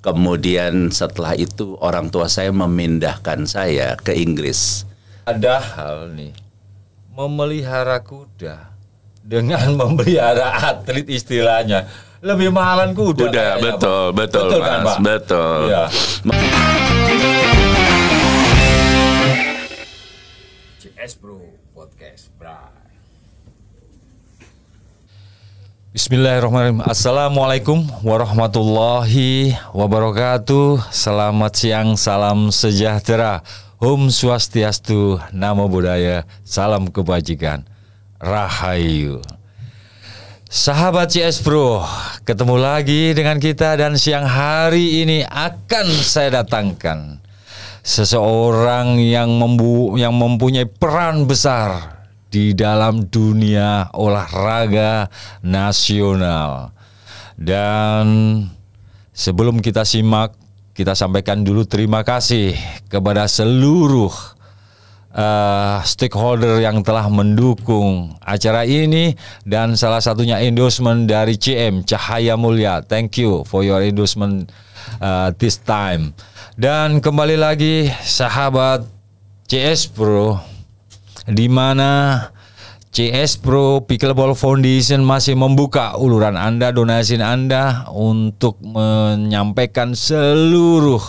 Kemudian setelah itu orang tua saya memindahkan saya ke Inggris. Ada hal nih, memelihara kuda dengan memelihara atlet istilahnya lebih mahalan kuda. Kuda, betul, betul, betul Mas, kan, Pak? betul. Iya. CS Bro Podcast, bro. Bismillahirrahmanirrahim. Assalamualaikum warahmatullahi wabarakatuh. Selamat siang, salam sejahtera. Om Swastiastu, Namo Buddhaya, salam kebajikan, Rahayu. Sahabat CS Bro, ketemu lagi dengan kita dan siang hari ini akan saya datangkan seseorang yang mempunyai peran besar di dalam dunia olahraga nasional. Dan sebelum kita simak, kita sampaikan dulu terima kasih kepada seluruh stakeholder yang telah mendukung acara ini, dan salah satunya endorsement dari CM Cahaya Mulia. Thank you for your endorsement this time. Dan kembali lagi sahabat CS Pro, di mana CS Pro Pickleball Foundation masih membuka uluran Anda, donasi Anda untuk menyampaikan seluruh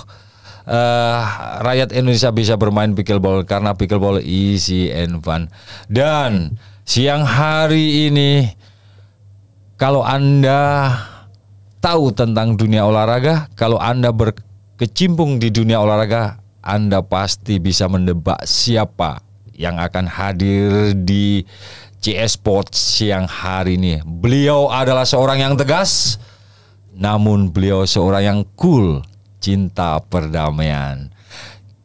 rakyat Indonesia bisa bermain pickleball, karena pickleball easy and fun. Dan siang hari ini, kalau Anda tahu tentang dunia olahraga, kalau Anda berkecimpung di dunia olahraga, Anda pasti bisa menebak siapa yang akan hadir di CS Sports siang hari ini. Beliau adalah seorang yang tegas, namun beliau seorang yang cool, cinta perdamaian.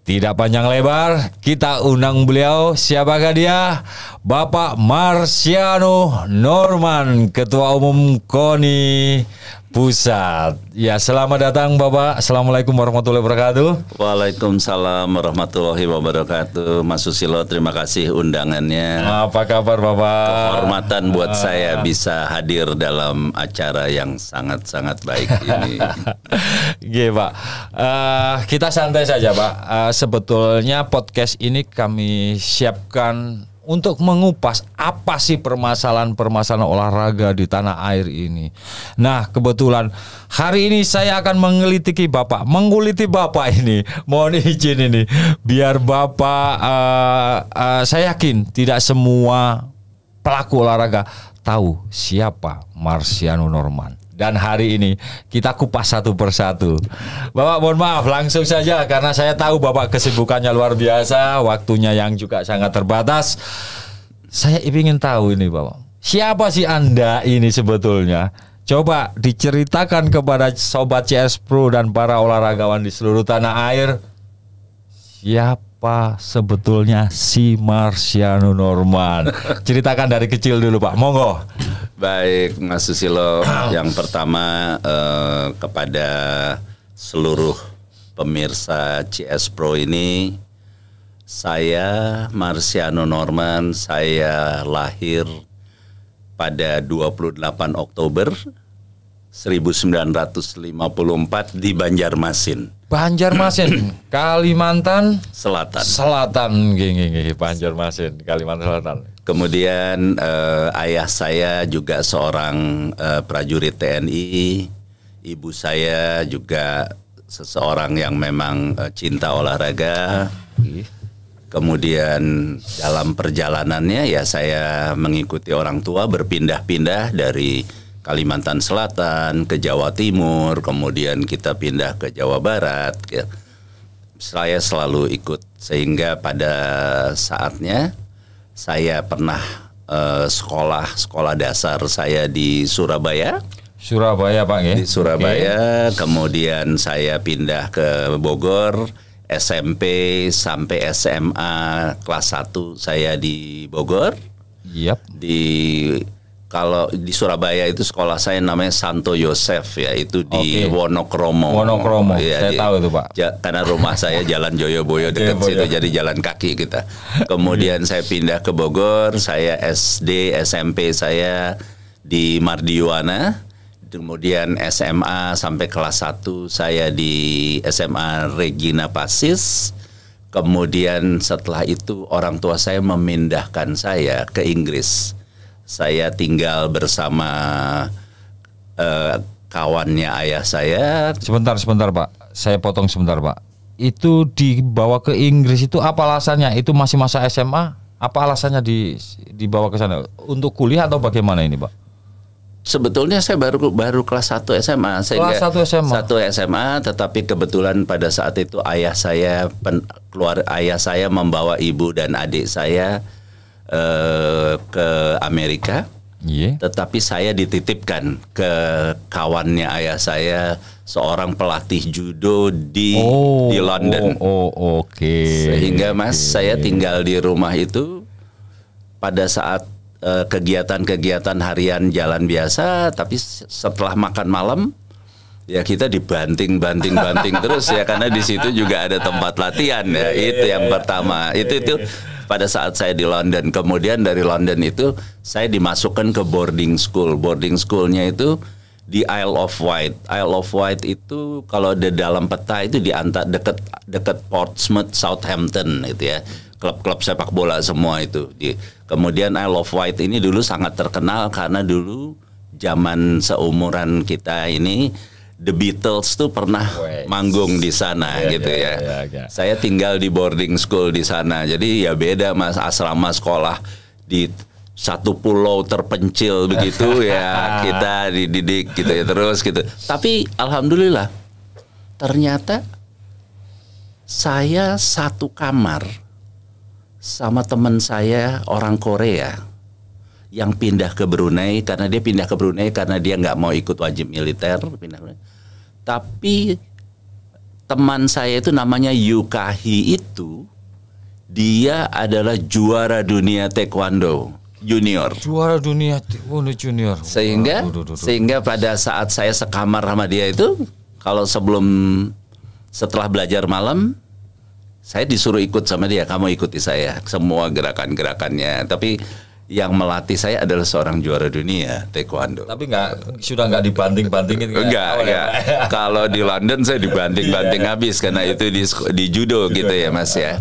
Tidak panjang lebar, kita undang beliau. Siapakah dia? Bapak Marciano Norman, Ketua Umum KONI Pusat. Ya, selamat datang Bapak. Assalamualaikum warahmatullahi wabarakatuh. Waalaikumsalam warahmatullahi wabarakatuh. Mas Susilo, terima kasih undangannya. Apa kabar Bapak? Kehormatan buat saya bisa hadir dalam acara yang sangat-sangat baik ini. Oke Pak, kita santai saja Pak. Sebetulnya podcast ini kami siapkan untuk mengupas apa sih permasalahan-permasalahan olahraga di tanah air ini. Nah, kebetulan hari ini saya akan menguliti Bapak ini. Mohon izin ini, biar Bapak, saya yakin tidak semua pelaku olahraga tahu siapa Marciano Norman. Dan hari ini kita kupas satu persatu. Bapak, mohon maaf langsung saja karena saya tahu Bapak kesibukannya luar biasa, waktunya yang juga sangat terbatas. Saya ingin tahu ini Bapak, siapa sih Anda ini sebetulnya? Coba diceritakan kepada Sobat CS Pro dan para olahragawan di seluruh tanah air, siapa sebetulnya si Marciano Norman? Ceritakan dari kecil dulu Pak, monggo. Baik Mas Susilo, yang pertama kepada seluruh pemirsa CS Pro ini, saya Marciano Norman, saya lahir pada 28 Oktober 1954 di Banjarmasin. Banjarmasin, Kalimantan Selatan. Banjarmasin, Kalimantan Selatan. Kemudian ayah saya juga seorang prajurit TNI, ibu saya juga seseorang yang memang cinta olahraga. Kemudian dalam perjalanannya ya saya mengikuti orang tua berpindah-pindah dari Kalimantan Selatan ke Jawa Timur, kemudian kita pindah ke Jawa Barat. Ya. Saya selalu ikut, sehingga pada saatnya saya pernah sekolah dasar saya di Surabaya. Surabaya Pak ya? Di Surabaya, kemudian saya pindah ke Bogor, SMP sampai SMA kelas 1 saya di Bogor. Yap. Kalau di Surabaya itu sekolah saya namanya Santo Yosef ya, itu di Wonokromo. Ya, saya tahu itu Pak. Karena rumah saya Jalan Joyoboyo dekat situ, jadi jalan kaki kita. Kemudian saya pindah ke Bogor, saya SD, SMP saya di Mardiwana, Kemudian SMA sampai kelas 1 saya di SMA Regina Pacis. Kemudian setelah itu orang tua saya memindahkan saya ke Inggris. Saya tinggal bersama kawannya ayah saya. Sebentar Pak, saya potong sebentar Pak. Itu dibawa ke Inggris itu apa alasannya? Itu masih masa SMA? Apa alasannya dibawa ke sana? Untuk kuliah atau bagaimana ini Pak? Sebetulnya saya baru kelas 1 SMA. Kelas 1 SMA. 1 SMA, tetapi kebetulan pada saat itu ayah saya membawa ibu dan adik saya ke Amerika. Yeah. Tetapi saya dititipkan ke kawannya ayah saya, seorang pelatih judo di London. Oke. Sehingga saya tinggal di rumah itu pada saat kegiatan-kegiatan harian jalan biasa, tapi setelah makan malam ya kita dibanting terus ya, karena di situ juga ada tempat latihan ya. Itu yang pertama. Itu pada saat saya di London. Kemudian dari London itu saya dimasukkan ke boarding school. Boarding schoolnya itu di Isle of Wight. Isle of Wight itu kalau di dalam peta itu di dekat Portsmouth, Southampton itu ya. Klub-klub sepak bola semua itu. Kemudian Isle of Wight ini dulu sangat terkenal karena dulu zaman seumuran kita ini The Beatles tuh pernah manggung di sana gitu ya. Saya tinggal di boarding school di sana. Jadi ya beda Mas, asrama sekolah di satu pulau terpencil begitu ya, kita dididik gitu ya terus gitu. Tapi alhamdulillah ternyata saya satu kamar sama teman saya orang Korea yang pindah ke Brunei, karena dia pindah ke Brunei karena dia nggak mau ikut wajib militer, tapi teman saya itu namanya Yukahi itu dia adalah juara dunia taekwondo junior. Juara dunia taekwondo junior. Sehingga pada saat saya sekamar sama dia itu, kalau setelah belajar malam saya disuruh ikut sama dia, kamu ikuti saya semua gerakan-gerakannya. Tapi yang melatih saya adalah seorang juara dunia taekwondo. Tapi sudah nggak dibanting-bantingin? Enggak. Kalau di London saya dibanting habis karena itu di judo gitu ya Mas ya.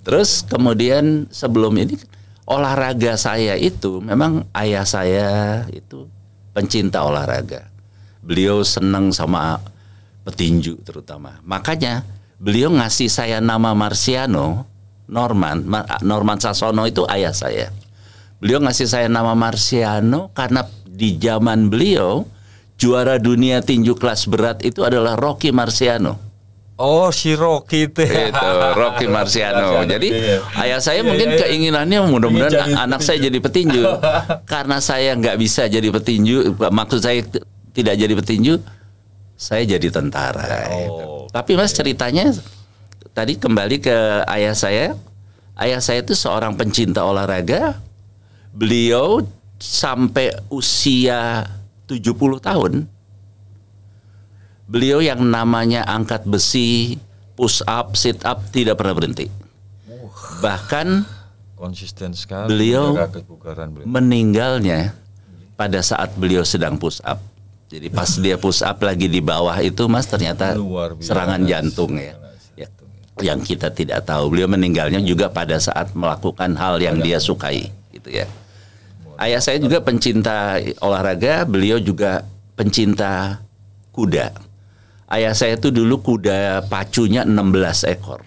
Terus kemudian sebelum ini olahraga saya itu memang ayah saya itu pencinta olahraga. Beliau senang sama petinju terutama. Makanya beliau ngasih saya nama Marciano, Norman Sasono itu ayah saya. Beliau ngasih saya nama Marciano karena di zaman beliau juara dunia tinju kelas berat itu adalah Rocky Marciano. Oh, si Rocky itu. Itu Rocky Marciano. Jadi ayah saya mungkin keinginannya mudah-mudahan anak saya jadi petinju. Karena saya nggak bisa jadi petinju, maksud saya tidak jadi petinju, saya jadi tentara. Tapi Mas ceritanya tadi kembali ke ayah saya. Ayah saya itu seorang pencinta olahraga. Beliau sampai usia 70 tahun. Beliau yang namanya angkat besi, push up, sit up tidak pernah berhenti. Bahkan konsisten sekali. Beliau meninggalnya pada saat beliau sedang push up. Jadi pas dia push up lagi di bawah itu Mas ternyata serangan jantung ya. Yang kita tidak tahu. Beliau meninggalnya juga pada saat melakukan hal yang dia sukai gitu ya. Ayah saya juga pencinta olahraga, beliau juga pencinta kuda. Ayah saya itu dulu kuda pacunya 16 ekor.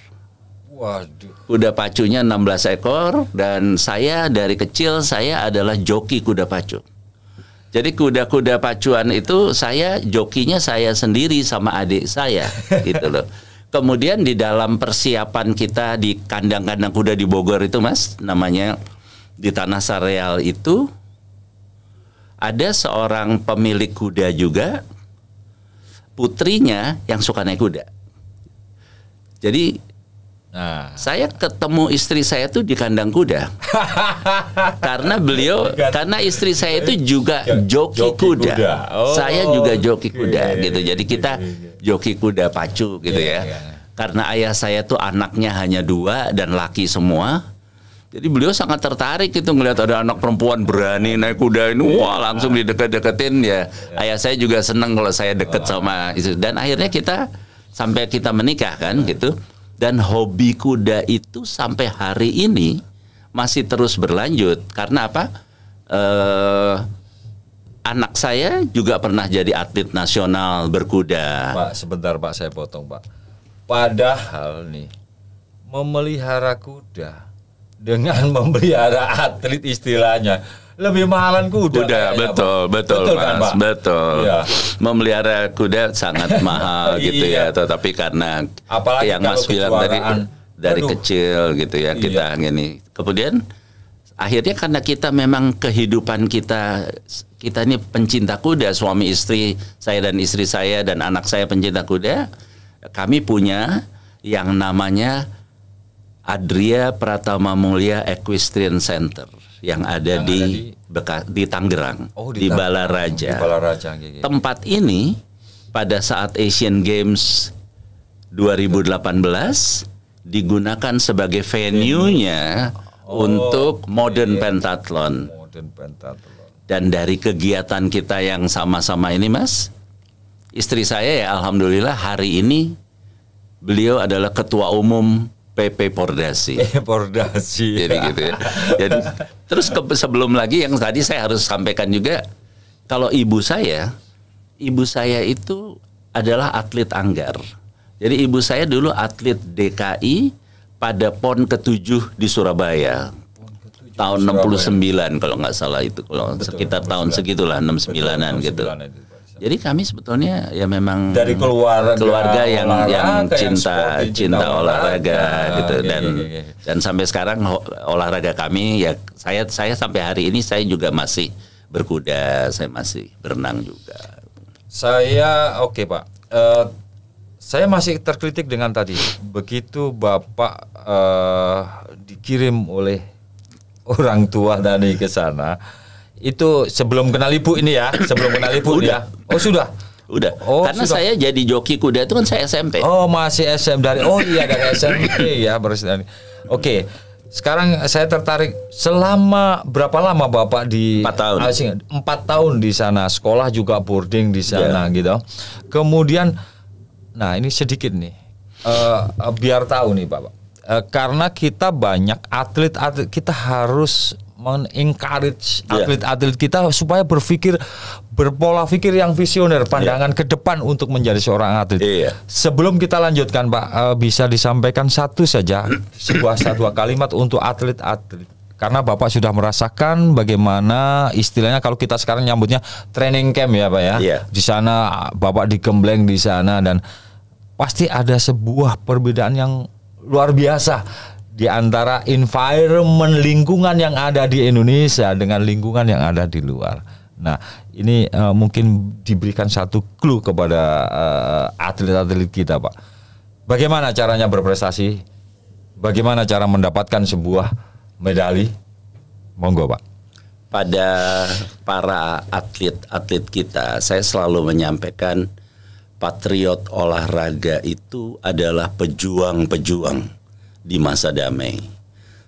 Waduh. Kuda pacunya 16 ekor dan saya dari kecil saya adalah joki kuda pacu. Jadi kuda-kuda pacuan itu jokinya saya sendiri sama adik saya gitu loh. Kemudian di dalam persiapan kita di kandang-kandang kuda di Bogor itu Mas, namanya di Tanah Sareal itu ada seorang pemilik kuda juga, putrinya yang suka naik kuda. Jadi saya ketemu istri saya tuh di kandang kuda. Karena istri saya itu juga joki kuda. Saya juga joki kuda gitu. Jadi kita joki kuda pacu gitu ya. Karena ayah saya tuh anaknya hanya 2 dan laki semua. Jadi beliau sangat tertarik itu ngelihat ada anak perempuan berani naik kuda ini, wah langsung dideketin ya. Ayah saya juga senang kalau saya deket sama itu. Dan akhirnya kita sampai kita menikah kan gitu. Dan hobi kuda itu sampai hari ini masih terus berlanjut. Karena apa? Anak saya juga pernah jadi atlet nasional berkuda. Pak, sebentar Pak, saya potong Pak. Padahal nih memelihara kuda dengan memelihara atlet istilahnya lebih mahalan kuda. Betul Betul Mas, kan, Pak? betul. Iya. Memelihara kuda sangat mahal gitu ya. Iya. Tetapi karena apalagi yang Mas bilang dari aduh, kecil gitu ya kita gini. Kemudian akhirnya karena kita memang kehidupan kita ini pencinta kuda, suami istri saya dan istri saya dan anak saya pencinta kuda, kami punya yang namanya Adria Pratama Mulya Equestrian Center yang ada di Tangerang, di Balaraja. Di Balaraja. Tempat ini pada saat Asian Games 2018 digunakan sebagai venue-nya untuk modern pentathlon. Dan dari kegiatan kita yang sama-sama ini, Mas, istri saya ya alhamdulillah hari ini beliau adalah ketua umum PP Pordasi. Jadi gitu ya. Jadi terus sebelum lagi yang tadi saya harus sampaikan juga, kalau ibu saya itu adalah atlet Anggar. Jadi ibu saya dulu atlet DKI pada PON ke-7 di Surabaya. Tahun 69 kalau nggak salah itu, kalau sekitar tahun segitulah 69-an gitu. Jadi kami sebetulnya ya memang dari keluarga yang cinta olahraga gitu. Dan sampai sekarang olahraga kami ya saya sampai hari ini saya juga masih berkuda, saya masih berenang juga. Saya oke Pak. Saya masih terkritik dengan tadi begitu Bapak dikirim oleh orang tua Dani ke sana. Itu sebelum kenal ibu ini ya, ya. Oh sudah. Oh, karena sudah. saya jadi joki kuda itu kan saya SMP. Oh masih SMP dari SMP ya berarti. Oke. Sekarang saya tertarik. Selama berapa lama Bapak di 4 tahun. 4 tahun di sana, sekolah juga boarding di sana gitu. Kemudian, nah ini sedikit nih, biar tahu nih Bapak. Karena kita banyak atlet kita harus men-encourage atlet-atlet kita supaya berpola pikir yang visioner, pandangan ke depan untuk menjadi seorang atlet. Sebelum kita lanjutkan Pak, bisa disampaikan satu kalimat untuk atlet-atlet. Karena Bapak sudah merasakan bagaimana istilahnya kalau kita sekarang nyambutnya training camp ya Pak ya. Di sana Bapak digembleng di sana dan pasti ada sebuah perbedaan yang luar biasa di antara environment lingkungan yang ada di Indonesia dengan lingkungan yang ada di luar. Nah, ini mungkin diberikan satu clue kepada atlet-atlet kita, Pak. Bagaimana caranya berprestasi? Bagaimana cara mendapatkan sebuah medali? Monggo, Pak. Pada para atlet-atlet kita, saya selalu menyampaikan patriot olahraga itu adalah pejuang-pejuang di masa damai.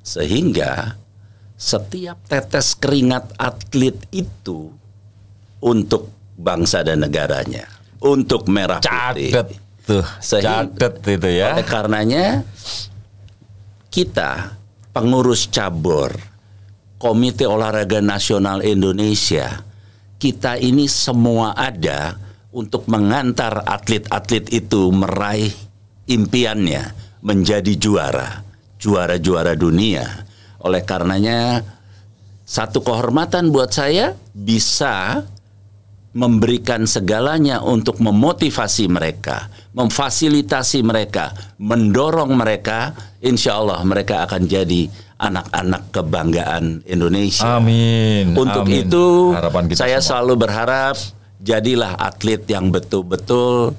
Sehingga setiap tetes keringat atlet itu untuk bangsa dan negaranya, untuk merah putih. Catet itu ya. Oleh karenanya kita pengurus cabur Komite Olahraga Nasional Indonesia, kita ini semua ada untuk mengantar atlet-atlet itu meraih impiannya menjadi juara dunia. Oleh karenanya satu kehormatan buat saya bisa memberikan segalanya untuk memotivasi mereka, memfasilitasi mereka, mendorong mereka. Insya Allah mereka akan jadi anak-anak kebanggaan Indonesia. Amin. Untuk amin. itu semua. saya selalu berharap jadilah atlet yang betul-betul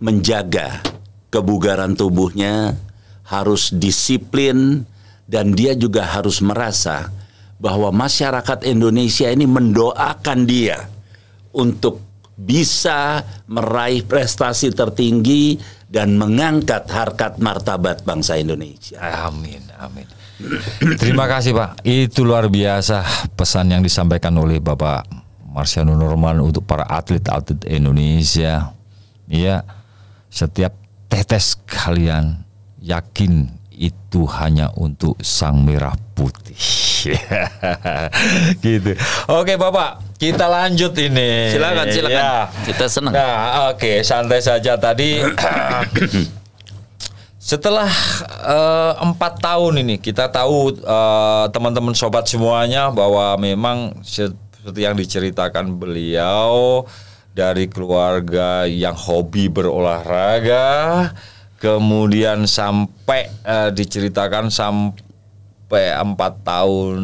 menjaga kebugaran tubuhnya, harus disiplin, dan dia juga harus merasa bahwa masyarakat Indonesia ini mendoakan dia untuk bisa meraih prestasi tertinggi dan mengangkat harkat martabat bangsa Indonesia. Amin, amin. Terima kasih Pak. Itu luar biasa pesan yang disampaikan oleh Bapak Marsiano Norman untuk para atlet-atlet Indonesia. Iya, setiap tetes kalian yakin itu hanya untuk sang merah putih. Gitu. Oke Bapak, kita lanjut ini. Silakan. Ya. Kita senang. Nah, oke, santai saja tadi. Setelah 4 tahun ini kita tahu teman-teman sobat semuanya bahwa memang seperti yang diceritakan beliau dari keluarga yang hobi berolahraga, kemudian sampai diceritakan sampai 4 tahun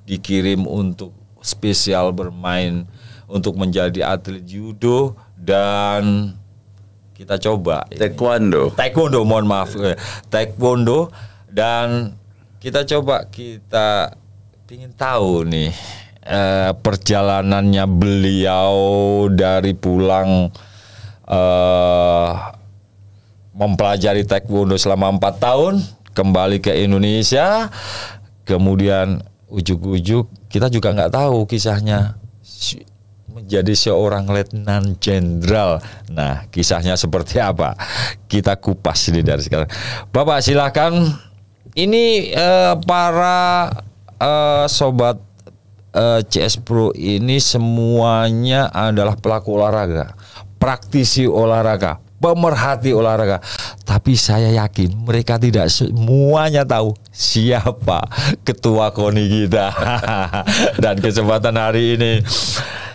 dikirim untuk spesial bermain untuk menjadi atlet judo dan kita coba taekwondo, mohon maaf, taekwondo, dan kita ingin tahu nih perjalanannya beliau dari pulang mempelajari taekwondo selama 4 tahun, kembali ke Indonesia, kemudian ujuk-ujuk kita juga nggak tahu kisahnya menjadi seorang letnan jenderal. Nah, kisahnya seperti apa? Kita kupas ini dari sekarang. Bapak silakan. Ini para sobat CS Pro ini semuanya adalah pelaku olahraga, praktisi olahraga, pemerhati olahraga. Tapi saya yakin mereka tidak semuanya tahu siapa ketua KONI kita. Dan kesempatan hari ini,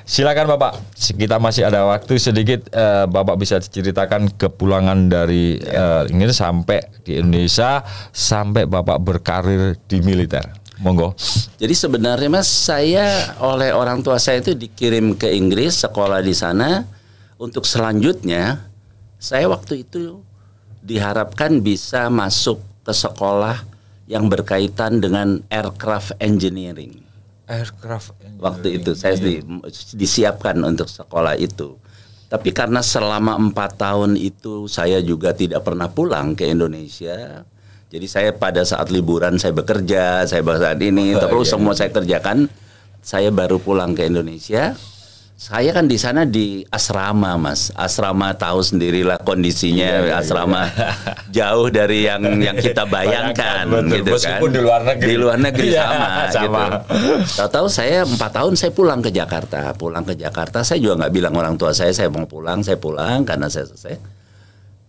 silakan Bapak, kita masih ada waktu sedikit. Bapak bisa ceritakan kepulangan dari Inggris sampai di Indonesia, sampai Bapak berkarir di militer. Monggo. Jadi sebenarnya Mas, saya oleh orang tua saya itu dikirim ke Inggris, sekolah di sana. Untuk selanjutnya, saya waktu itu diharapkan bisa masuk ke sekolah yang berkaitan dengan aircraft engineering. Waktu itu saya disiapkan untuk sekolah itu. Tapi karena selama 4 tahun itu saya juga tidak pernah pulang ke Indonesia. Jadi saya pada saat liburan saya bekerja, saya saat ini terus semua saya kerjakan. Saya baru pulang ke Indonesia. Saya kan di sana di asrama, Mas. Asrama tahu sendirilah kondisinya, asrama jauh dari yang kita bayangkan, gitu kan. Di luar negeri sama. Gitu. Tahu-tahu saya 4 tahun saya pulang ke Jakarta. Saya juga nggak bilang orang tua saya mau pulang, saya pulang karena saya selesai.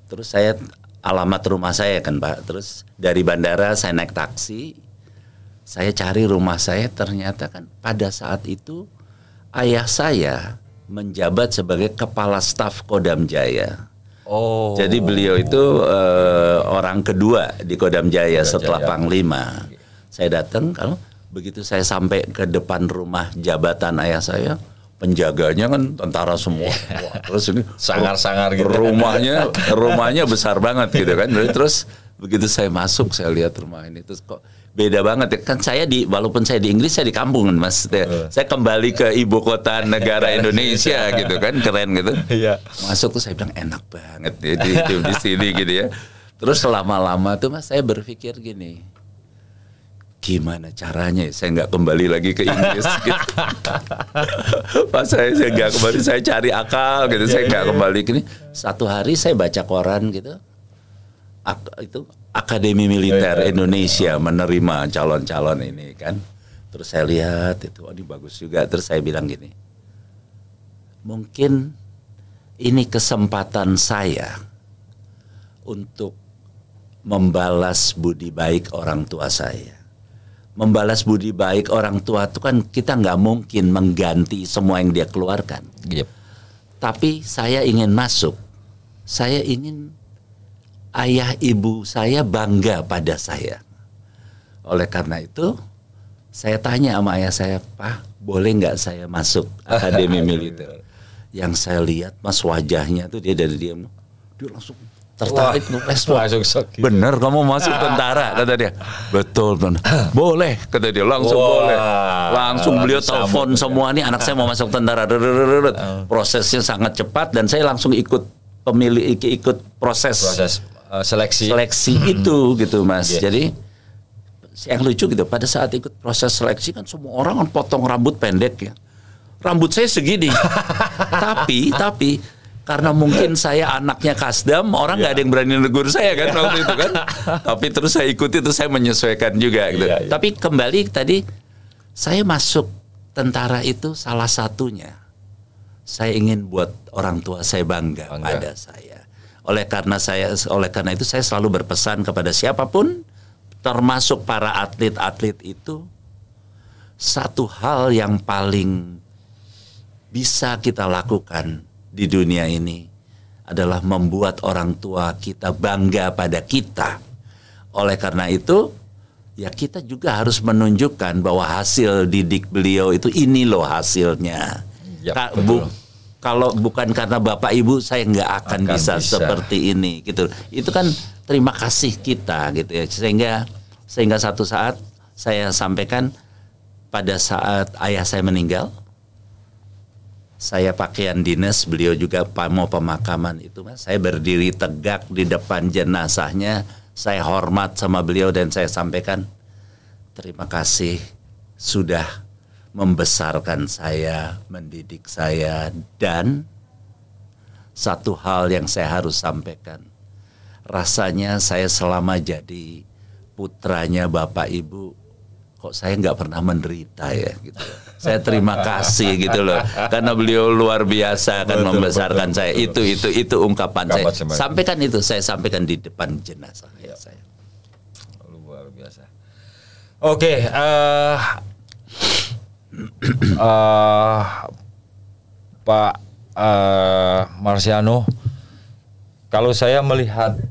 Terus saya alamat rumah saya kan Pak. Terus dari bandara saya naik taksi, saya cari rumah saya, ternyata kan pada saat itu ayah saya menjabat sebagai kepala staf Kodam Jaya. Oh. Jadi beliau itu orang kedua di Kodam Jaya setelah Panglima. Saya datang, kalau begitu saya sampai ke depan rumah jabatan ayah saya, penjaganya kan tentara semua. Wah, terus ini sangar-sangar gitu. Rumahnya besar banget gitu kan. Terus begitu saya masuk, saya lihat rumah ini, terus kok beda banget ya. Kan saya walaupun saya di Inggris, saya di kampung kan Mas. Saya kembali ke ibu kota negara Indonesia gitu kan, keren gitu. Masuk tuh saya bilang enak banget ya di sini gitu ya. Terus lama-lama tuh Mas saya berpikir gini, gimana caranya saya nggak kembali lagi ke Inggris gitu. Pas saya nggak kembali, saya cari akal gitu, saya nggak kembali gini. Satu hari saya baca koran gitu, itu Akademi Militer Indonesia menerima calon-calon ini kan. Terus saya lihat itu, ini bagus juga. Terus saya bilang gini, mungkin ini kesempatan saya untuk membalas budi baik orang tua saya. Membalas budi baik orang tua itu kan kita nggak mungkin mengganti semua yang dia keluarkan. Yep. Tapi saya ingin masuk, saya ingin ayah ibu saya bangga pada saya. Oleh karena itu, saya tanya sama ayah saya, Pak, boleh nggak saya masuk Akademi Militer? Yang saya lihat Mas wajahnya tuh dia dari dia langsung tertarik, bener kamu masuk tentara, kata dia. Betul, boleh, kata dia, langsung boleh. Langsung beliau telepon semua, nih anak saya mau masuk tentara. Prosesnya sangat cepat dan saya langsung ikut proses seleksi itu gitu Mas. Jadi yang lucu gitu, pada saat ikut proses seleksi kan semua orang kan potong rambut pendek ya. Rambut saya segini. tapi karena mungkin saya anaknya Kasdam, orang nggak ada yang berani negur saya kan waktu itu kan. Tapi terus saya ikuti, itu saya menyesuaikan juga gitu. Tapi kembali tadi, saya masuk tentara itu salah satunya. Saya ingin buat orang tua saya bangga pada saya. Oleh karena itu saya selalu berpesan kepada siapapun, termasuk para atlet-atlet itu, satu hal yang paling bisa kita lakukan di dunia ini adalah membuat orang tua kita bangga pada kita. Oleh karena itu, ya kita juga harus menunjukkan bahwa hasil didik beliau itu ini loh hasilnya. Kalau bukan karena Bapak Ibu, saya nggak akan bisa seperti ini gitu. Itu kan terima kasih kita gitu ya. Sehingga satu saat saya sampaikan, pada saat ayah saya meninggal, saya pakaian dinas, beliau juga mau pemakaman itu, Mas. Saya berdiri tegak di depan jenazahnya, saya hormat sama beliau dan saya sampaikan, terima kasih sudah membesarkan saya, mendidik saya, dan satu hal yang saya harus sampaikan, rasanya saya selama jadi putranya Bapak Ibu, kok saya nggak pernah menderita ya gitu. Saya terima kasih gitu loh, karena beliau luar biasa kan membesarkan saya. Itu ungkapan saya. Sampaikan itu, saya sampaikan di depan jenazah saya. Luar biasa. Oke, Pak Marsiano, kalau saya melihat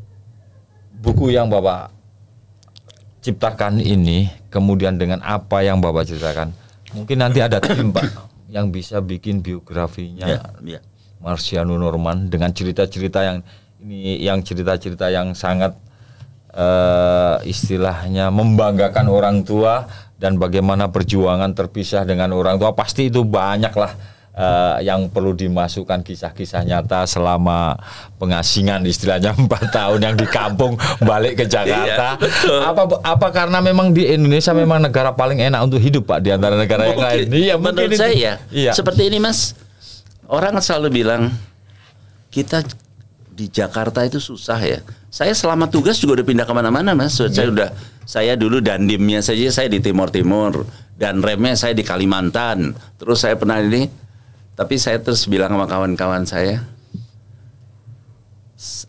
buku yang Bapak ciptakan ini, kemudian dengan apa yang Bapak ceritakan, mungkin nanti ada tim Pak yang bisa bikin biografinya Marsiano Norman dengan cerita-cerita yang cerita-cerita yang sangat istilahnya membanggakan orang tua, dan bagaimana perjuangan terpisah dengan orang tua. Pasti itu banyak lah yang perlu dimasukkan, kisah-kisah nyata selama pengasingan istilahnya 4 tahun yang di kampung balik ke Jakarta. Apa karena memang di Indonesia memang negara paling enak untuk hidup Pak di antara negara yang lain? Iya, menurut saya seperti ini Mas. Orang selalu bilang kita di Jakarta itu susah ya. Saya selama tugas juga udah pindah kemana-mana Mas. Saya dulu dandimnya saja saya di Timur Timur, dan remnya saya di Kalimantan. Terus saya pernah ini, tapi saya terus bilang sama kawan-kawan saya,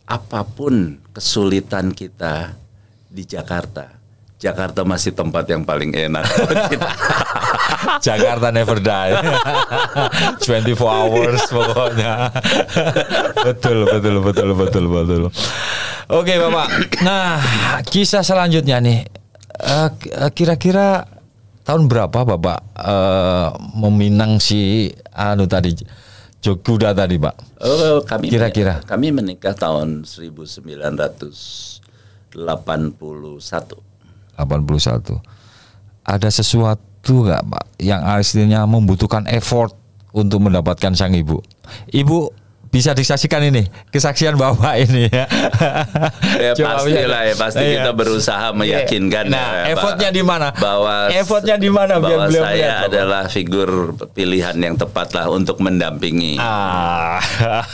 apapun kesulitan kita di Jakarta, Jakarta masih tempat yang paling enak. Jakarta never die. 24 hours pokoknya. Betul. Oke Bapak. Nah, kisah selanjutnya nih. Kira-kira tahun berapa Bapak meminang si tadi Kuda tadi Pak? Kira-kira kami menikah tahun 1981. Ada sesuatu nggak Pak yang artinya membutuhkan effort untuk mendapatkan sang ibu? Ibu bisa disaksikan ini kesaksian Bapak ini ya. Pasti kita berusaha meyakinkan. Nah, effortnya di mana? Effortnya di mana? Bahwa saya adalah figur pilihan yang tepat lah untuk mendampingi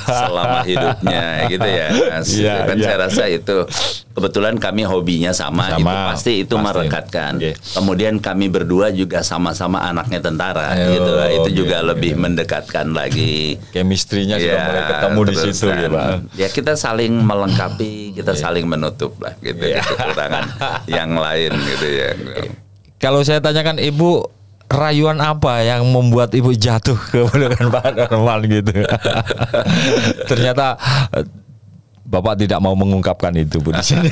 selama hidupnya, gitu ya. Saya rasa itu kebetulan kami hobinya sama. Itu pasti merekatkan. Kemudian kami berdua juga sama-sama anaknya tentara, gitu lah. Itu juga lebih mendekatkan lagi. Chemistry-nya sudah mulai ketemu di situ ya Pak. Ya kita saling melengkapi, kita saling menutup lah gitu, kekurangan yang lain gitu ya. Kalau saya tanyakan Ibu, rayuan apa yang membuat Ibu jatuh ke pelukan Pak Norman gitu? Ternyata Bapak tidak mau mengungkapkan itu Bu di sini.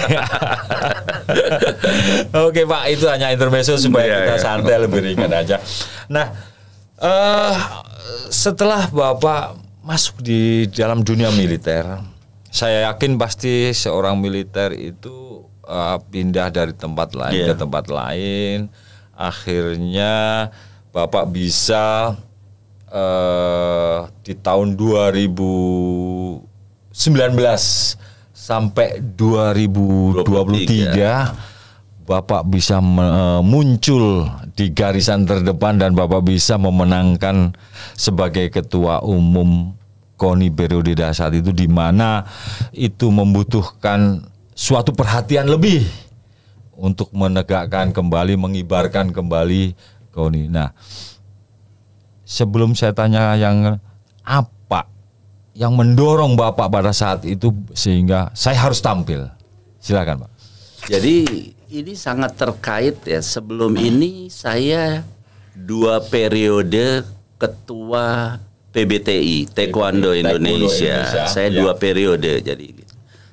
Oke Pak, itu hanya intermezzo supaya kita santai lebih ringan aja. Nah, setelah Bapak masuk di dalam dunia militer, saya yakin pasti seorang militer itu pindah dari tempat lain ke tempat lain. Akhirnya Bapak bisa di tahun 2019 sampai 2023 Bapak bisa muncul di garisan terdepan dan Bapak bisa memenangkan sebagai ketua umum KONI periode dahsyat itu, di mana itu membutuhkan suatu perhatian lebih untuk menegakkan kembali, mengibarkan kembali KONI. Nah, sebelum saya tanya yang apa yang mendorong Bapak pada saat itu sehingga saya harus tampil, silakan Pak. Jadi ini sangat terkait ya. Sebelum ini saya 2 periode ketua PBTI Taekwondo Indonesia. Saya 2 periode.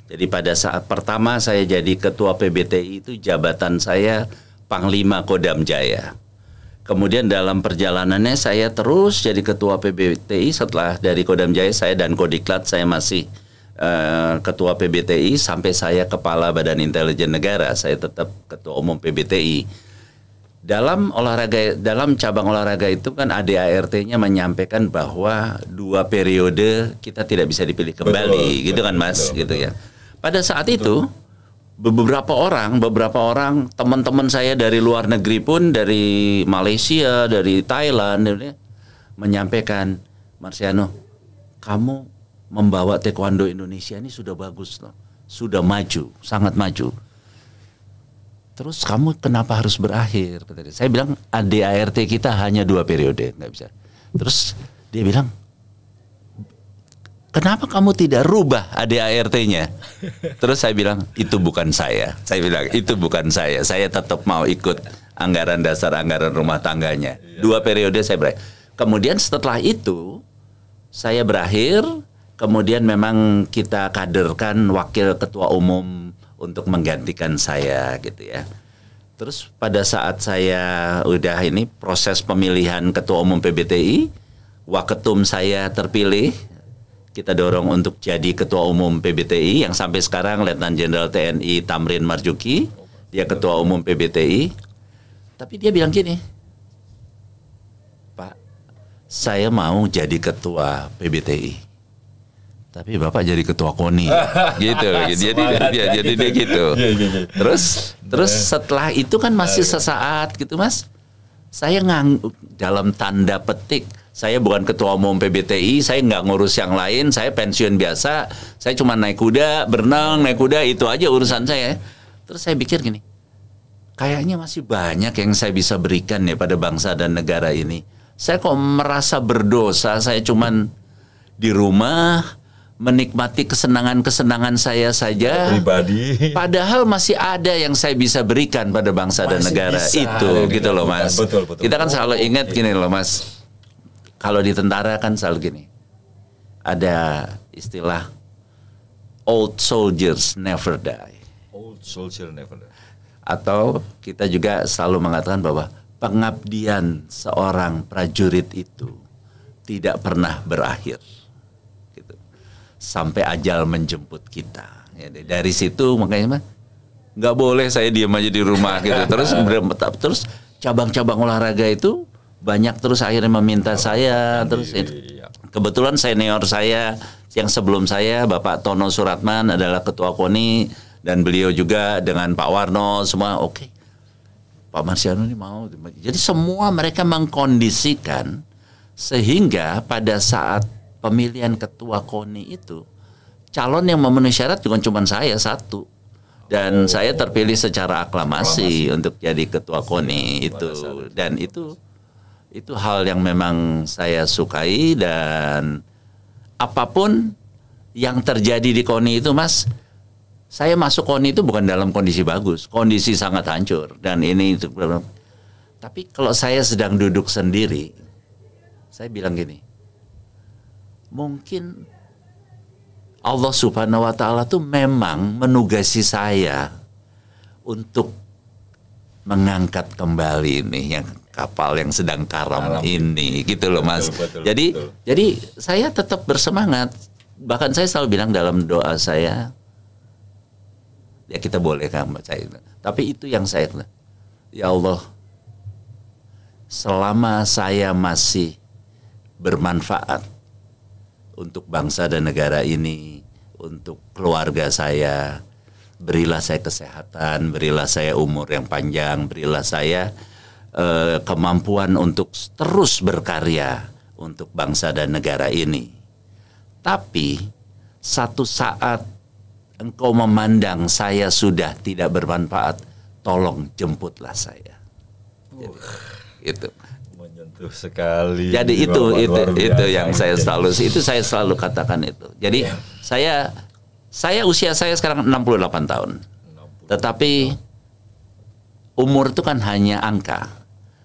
Jadi pada saat pertama saya jadi ketua PBTI itu jabatan saya Panglima Kodam Jaya. Kemudian dalam perjalanannya saya terus jadi ketua PBTI. Setelah dari Kodam Jaya saya dan Kodiklat saya masih ketua PBTI sampai saya kepala Badan Intelijen Negara, saya tetap ketua umum PBTI. Dalam cabang olahraga itu kan ADART-nya menyampaikan bahwa 2 periode kita tidak bisa dipilih kembali, gitu kan Mas, gitu ya. Pada saat itu beberapa orang teman-teman saya dari luar negeri pun, dari Malaysia, dari Thailand, menyampaikan, Marsiano, kamu membawa taekwondo Indonesia ini sudah bagus loh, sudah maju, sangat maju. Terus kamu kenapa harus berakhir? Saya bilang ADART kita hanya 2 periode, nggak bisa. Terus dia bilang, kenapa kamu tidak rubah ADART-nya? Terus saya bilang, itu bukan saya. Saya bilang, itu bukan saya. Saya tetap mau ikut anggaran dasar, anggaran rumah tangganya. 2 periode saya berakhir. Kemudian setelah itu saya berakhir. Kemudian memang kita kaderkan wakil ketua umum untuk menggantikan saya gitu ya. Terus pada saat saya udah ini proses pemilihan ketua umum PBTI, waketum saya terpilih, kita dorong untuk jadi ketua umum PBTI yang sampai sekarang Letnan Jenderal TNI Tamrin Marzuki, dia ketua umum PBTI. Tapi dia bilang gini, Pak, saya mau jadi ketua PBTI. Tapi Bapak jadi ketua KONI, gitu. Jadi dia gitu. Terus setelah itu kan masih sesaat gitu Mas. Saya dalam tanda petik, saya bukan ketua umum PBTI, saya nggak ngurus yang lain, saya pensiun biasa, saya cuma naik kuda, berenang, naik kuda, itu aja urusan saya. Terus saya pikir gini, kayaknya masih banyak yang saya bisa berikan ya pada bangsa dan negara ini. Saya kok merasa berdosa, saya cuman di rumah menikmati kesenangan-kesenangan saya saja pribadi. Padahal masih ada yang saya bisa berikan pada bangsa dan negara itu, gitu loh Mas. Betul. Kita kan selalu ingat gini loh Mas. Kalau di tentara kan selalu gini. Ada istilah old soldiers never die. Old soldier never die. Atau kita juga selalu mengatakan bahwa pengabdian seorang prajurit itu tidak pernah berakhir. Sampai ajal menjemput kita. Ya, dari situ makanya nggak boleh saya diam aja di rumah gitu. Terus cabang-cabang olahraga itu banyak terus akhirnya meminta saya. Terus kebetulan senior saya yang sebelum saya Bapak Tono Suratman adalah ketua KONI dan beliau juga dengan Pak Warno semua oke. Pak Marsiano ini mau. Jadi semua mereka mengkondisikan sehingga pada saat pemilihan ketua KONI itu calon yang memenuhi syarat bukan cuma saya satu dan saya terpilih secara aklamasi untuk jadi ketua KONI itu dan itu hal yang memang saya sukai dan apapun yang terjadi di KONI itu Mas, saya masuk KONI itu bukan dalam kondisi bagus, kondisi sangat hancur dan ini itu. Tapi kalau saya sedang duduk sendiri, saya bilang gini, mungkin Allah Subhanahu wa Ta'ala tuh memang menugasi saya untuk mengangkat kembali ini yang kapal yang sedang karam ini, gitu loh Mas. Betul. Jadi saya tetap bersemangat. Bahkan saya selalu bilang dalam doa saya, ya kita boleh kan baca itu. Tapi itu yang saya, ya Allah, selama saya masih bermanfaat untuk bangsa dan negara ini, untuk keluarga saya, berilah saya kesehatan, berilah saya umur yang panjang, berilah saya kemampuan untuk terus berkarya untuk bangsa dan negara ini. Tapi satu saat engkau memandang saya sudah tidak bermanfaat, tolong jemputlah saya. Jadi, itu menyentuh sekali. Jadi itu yang saya selalu katakan itu. Jadi saya usia saya sekarang 68 tahun. Tetapi umur itu kan hanya angka.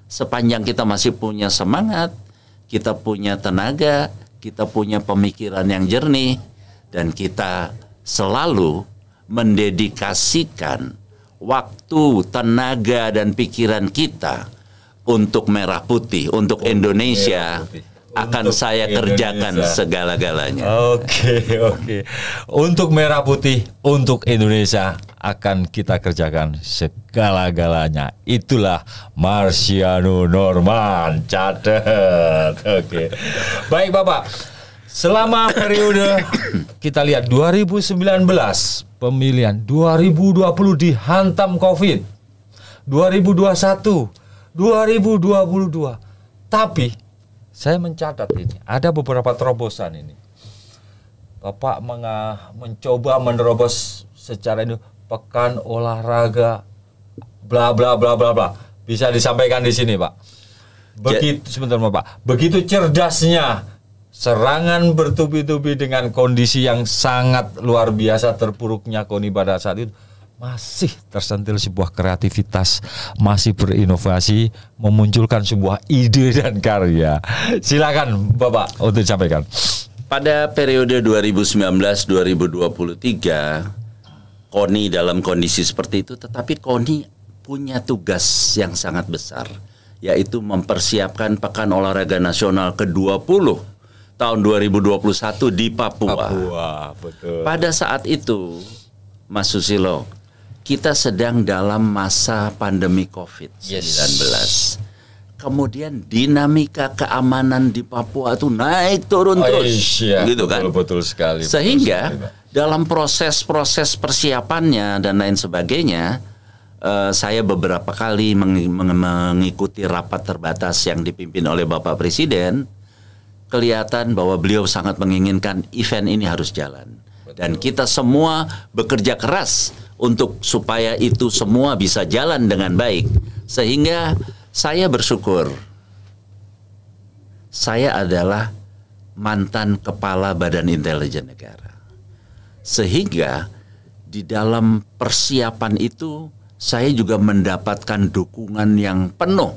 Sepanjang kita masih punya semangat, kita punya tenaga, kita punya pemikiran yang jernih, dan kita selalu mendedikasikan waktu, tenaga, dan pikiran kita untuk merah putih, untuk Indonesia, akan saya kerjakan segala-galanya. Oke. Untuk merah putih, untuk Indonesia akan kita kerjakan segala-galanya. Itulah Marciano Norman. Catat. Oke. Baik Bapak. Selama periode kita lihat 2019 pemilihan, 2020 dihantam Covid, 2021, 2022. Tapi saya mencatat ini, ada beberapa terobosan ini. Bapak mencoba menerobos secara ini, pekan olahraga, bla bla bla bla bla. Bisa disampaikan di sini, Pak. Sebentar, Bapak. Begitu cerdasnya serangan bertubi-tubi dengan kondisi yang sangat luar biasa terpuruknya KONI pada saat itu. Masih tersentil sebuah kreativitas, masih berinovasi, memunculkan sebuah ide dan karya. Silakan Bapak untuk disampaikan. Pada periode 2019-2023, KONI dalam kondisi seperti itu, tetapi KONI punya tugas yang sangat besar, yaitu mempersiapkan Pekan Olahraga Nasional ke-20 tahun 2021 di Papua. Betul. Pada saat itu, Mas Susilo, kita sedang dalam masa pandemi COVID-19. Kemudian dinamika keamanan di Papua itu naik turun terus, gitu kan? Betul sekali. Sehingga dalam proses-proses persiapannya dan lain sebagainya, saya beberapa kali mengikuti rapat terbatas yang dipimpin oleh Bapak Presiden. Kelihatan bahwa beliau sangat menginginkan event ini harus jalan. Dan kita semua bekerja keras untuk supaya itu semua bisa jalan dengan baik. Sehingga saya bersyukur saya adalah mantan kepala Badan Intelijen Negara. Sehingga di dalam persiapan itu saya juga mendapatkan dukungan yang penuh.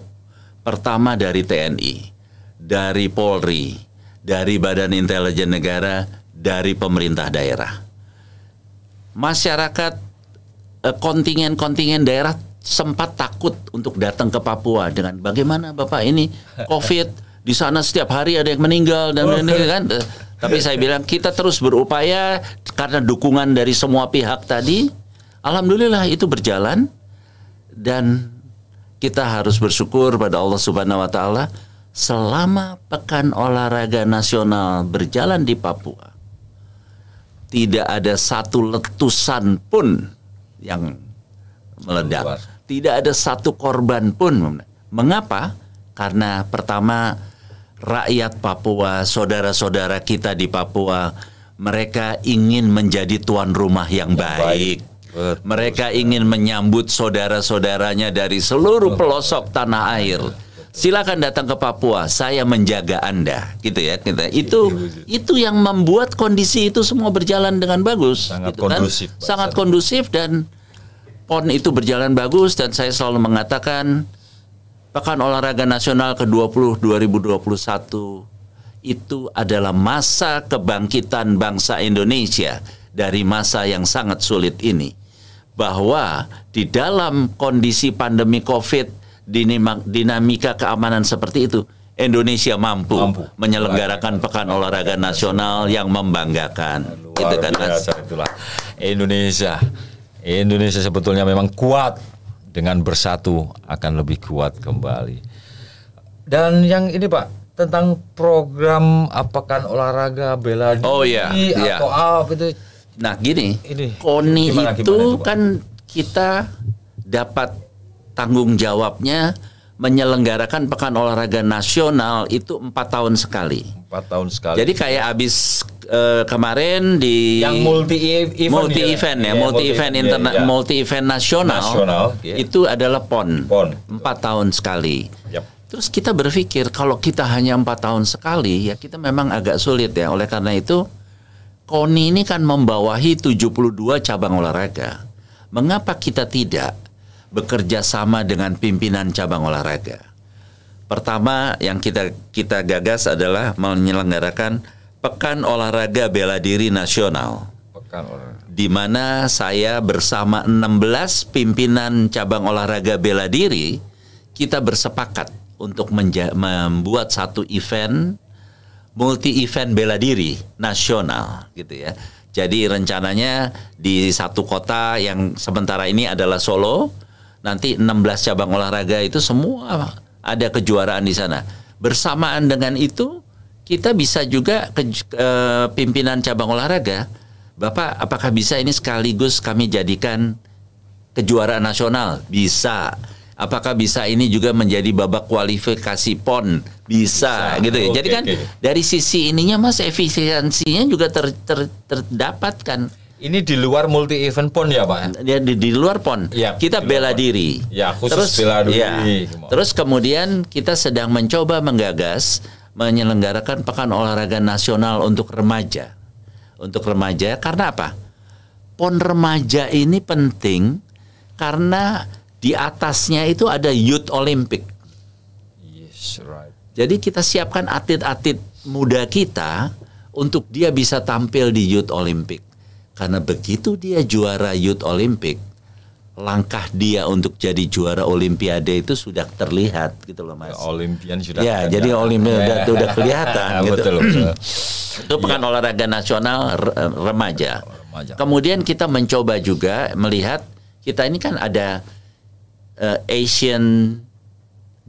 Pertama dari TNI, dari Polri, dari Badan Intelijen Negara, dari pemerintah daerah. Masyarakat kontingen-kontingen daerah sempat takut untuk datang ke Papua dengan bagaimana Bapak ini COVID di sana setiap hari ada yang meninggal dan kan. Tapi saya bilang kita terus berupaya karena dukungan dari semua pihak tadi. Alhamdulillah itu berjalan dan kita harus bersyukur pada Allah Subhanahu wa taala selama Pekan Olahraga Nasional berjalan di Papua. Tidak ada satu letusan pun yang meledak. Tidak ada satu korban pun. Mengapa? Karena pertama, rakyat Papua, saudara-saudara kita di Papua, mereka ingin menjadi tuan rumah yang baik. Mereka ingin menyambut saudara-saudaranya dari seluruh pelosok tanah air. Silakan datang ke Papua, saya menjaga Anda, gitu ya. Itu yang membuat kondisi itu semua berjalan dengan bagus. Sangat gitu kondusif. Kan? Sangat kondusif dan PON itu berjalan bagus dan saya selalu mengatakan Pekan Olahraga Nasional ke-20 2021 itu adalah masa kebangkitan bangsa Indonesia dari masa yang sangat sulit ini. Bahwa di dalam kondisi pandemi COVID, dinamika keamanan seperti itu, Indonesia mampu menyelenggarakan Pekan Olahraga Nasional yang membanggakan. Luar biasa itulah Indonesia sebetulnya memang kuat, dengan bersatu akan lebih kuat kembali. Dan yang ini Pak, tentang program Pekan Olahraga Bela Diri atau apa itu? Nah gini, Ini KONI gimana itu itu, Pak? kan kita dapat tanggung jawabnya menyelenggarakan Pekan Olahraga Nasional itu 4 tahun sekali. 4 tahun sekali. Jadi kayak abis kemarin di yang multi event ya, multi event nasional, ya. itu adalah PON. 4 tahun sekali. Yap. Terus kita berpikir kalau kita hanya 4 tahun sekali ya kita memang agak sulit ya. Oleh karena itu KONI ini kan membawahi 72 cabang olahraga. Mengapa kita tidak bekerja sama dengan pimpinan cabang olahraga? Pertama yang kita gagas adalah menyelenggarakan Pekan Olahraga Bela Diri Nasional. Di mana saya bersama 16 pimpinan cabang olahraga bela diri kita bersepakat untuk membuat satu event multi event bela diri nasional gitu ya. Jadi rencananya di satu kota yang sementara ini adalah Solo, nanti 16 cabang olahraga itu semua ada kejuaraan di sana. Bersamaan dengan itu kita bisa juga pimpinan cabang olahraga, Bapak apakah bisa ini sekaligus kami jadikan kejuaraan nasional? Bisa. Apakah bisa ini juga menjadi babak kualifikasi PON? Bisa gitu ya. Jadi kan dari sisi ininya Mas efisiensinya juga terdapatkan. Ini di luar multi event PON ya Pak? Ya, di luar PON. Ya, kita bela diri. Ya, khusus bela diri. Ya. Terus kemudian kita sedang mencoba menggagas menyelenggarakan Pekan Olahraga Nasional untuk remaja. Untuk remaja karena apa? PON remaja ini penting karena di atasnya itu ada Youth Olympic. Yes, right. Jadi kita siapkan atlet-atlet muda kita untuk dia bisa tampil di Youth Olympic. Karena begitu dia juara Youth Olympic, langkah dia untuk jadi juara Olimpiade itu sudah terlihat gitu loh Mas. Olimpian sudah. Ya, jadi Olimpiade udah kelihatan gitu. Betul. Itu Pekan Olahraga Nasional remaja. Kemudian kita mencoba juga melihat kita ini kan ada Asian